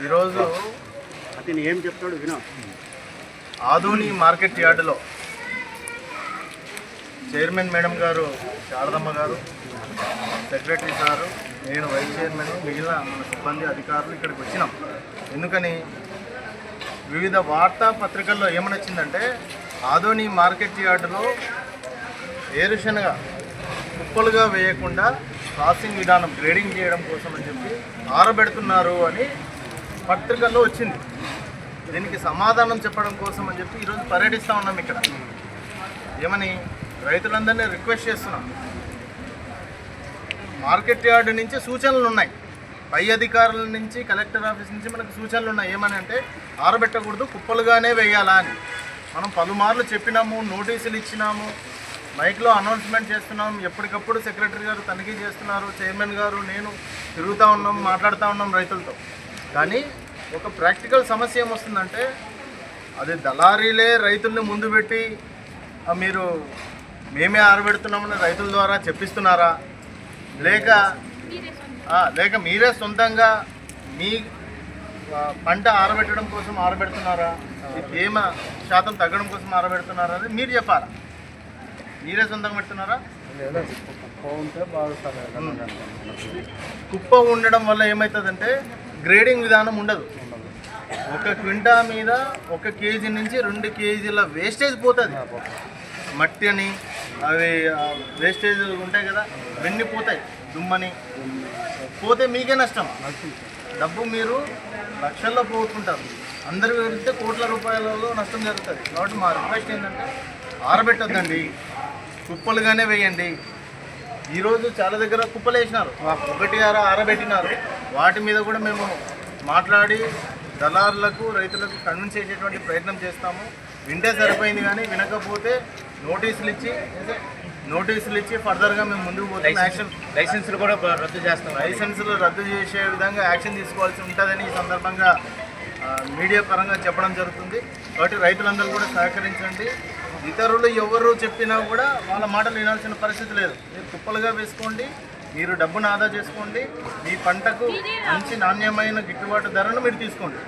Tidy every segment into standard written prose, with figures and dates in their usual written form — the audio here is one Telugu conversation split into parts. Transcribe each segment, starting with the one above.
ఈరోజు అతను ఏం చెప్తాడు వినో. ఆదోని మార్కెట్ యార్డులో చైర్మన్ మేడం గారు, శారదమ్మ గారు, సెక్రటరీ సారు, నేను వైస్ చైర్మన్, మిగిలిన మన సిబ్బంది అధికారులు ఇక్కడికి వచ్చినాం. ఎందుకని వివిధ వార్తాపత్రికల్లో ఏమనొచ్చిందంటే ఆదోని మార్కెట్ యార్డులో ఏరుశనగ కుప్పలుగా వేయకుండా ప్రాసెసింగ్ విధానం గ్రేడింగ్ చేయడం కోసం అని చెప్పి ఆరబెడుతున్నారు అని పత్రికల్లో వచ్చింది. దీనికి సమాధానం చెప్పడం కోసం అని చెప్పి ఈరోజు పర్యటిస్తూ ఉన్నాం. ఇక్కడ ఏమని రైతులందరినీ రిక్వెస్ట్ చేస్తున్నాం. మార్కెట్ యార్డు నుంచి సూచనలు ఉన్నాయి, పై అధికారుల నుంచి, కలెక్టర్ ఆఫీస్ నుంచి మనకు సూచనలు ఉన్నాయి. ఏమని అంటే ఆరబెట్టకూడదు, కుప్పలుగానే వేయాలా అని మనం పలుమార్లు చెప్పినాము, నోటీసులు ఇచ్చినాము, మైక్లో అనౌన్స్మెంట్ చేస్తున్నాం. ఎప్పటికప్పుడు సెక్రటరీ గారు తనిఖీ చేస్తున్నారు, చైర్మన్ గారు, నేను తిరుగుతూ ఉన్నాం, మాట్లాడుతూ ఉన్నాం రైతులతో. కానీ ఒక ప్రాక్టికల్ సమస్య ఏమొస్తుందంటే అది దళారీలే రైతుల్ని ముందు పెట్టి మీరు మేమే ఆరబెడుతున్నామని రైతుల ద్వారా చెప్పిస్తున్నారా, లేక మీరే సొంతంగా మీ పంట ఆరబెట్టడం కోసం ఆరబెడుతున్నారా, తేమ శాతం తగ్గడం కోసం ఆరబెడుతున్నారా అని మీరు చెప్పాలా. మీరే సొంతంగా పెడుతున్నారా? కుప్ప ఉండడం వల్ల ఏమవుతుందంటే గ్రేడింగ్ విధానం ఉండదు. ఒక క్వింటా మీద 1 కేజీ నుంచి 2 కేజీల వేస్టేజ్ పోతుంది. మట్టి అని అవి వేస్టేజ్ ఉంటాయి కదా, వెన్ని పోతాయి, దుమ్మని పోతే మీకే నష్టం. డబ్బు మీరు లక్షల్లో పోగొట్టుకుంటారు, అందరు వెళ్తే కోట్ల రూపాయలలో నష్టం జరుగుతుంది. కాబట్టి మా రిక్వెస్ట్ ఏంటంటే ఆరబెట్టొద్దండి, కుప్పలుగానే వేయండి. ఈరోజు చాలా దగ్గర కుప్పలు వేసినారు, 1 ఆరబెట్టినారు. వాటి మీద కూడా మేము మాట్లాడి దళారులకు, రైతులకు కన్విన్స్ చేసేటువంటి ప్రయత్నం చేస్తాము. వింటే సరిపోయింది, కానీ వినకపోతే నోటీసులు ఇచ్చి ఫర్దర్గా మేము ముందుకు పోతాం. లైసెన్సులు కూడా రద్దు చేస్తాం. లైసెన్సులు రద్దు చేసే విధంగా యాక్షన్ తీసుకోవాల్సి ఉంటుందని ఈ సందర్భంగా మీడియా పరంగా చెప్పడం జరుగుతుంది. కాబట్టి రైతులందరూ కూడా సహకరించండి. ఇతరులు ఎవరు చెప్పినా కూడా వాళ్ళ మాటలు వినాల్సిన పరిస్థితి లేదు. మీరు కుప్పలుగా వేసుకోండి, మీరు డబ్బును ఆదా చేసుకోండి, మీ పంటకు మంచి నాణ్యమైన గిట్టుబాటు ధరను మీరు తీసుకోండి.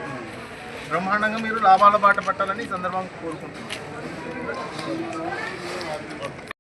బ్రహ్మాండంగా మీరు లాభాల బాట పట్టాలని ఈ సందర్భంగా కోరుకుంటున్నాను.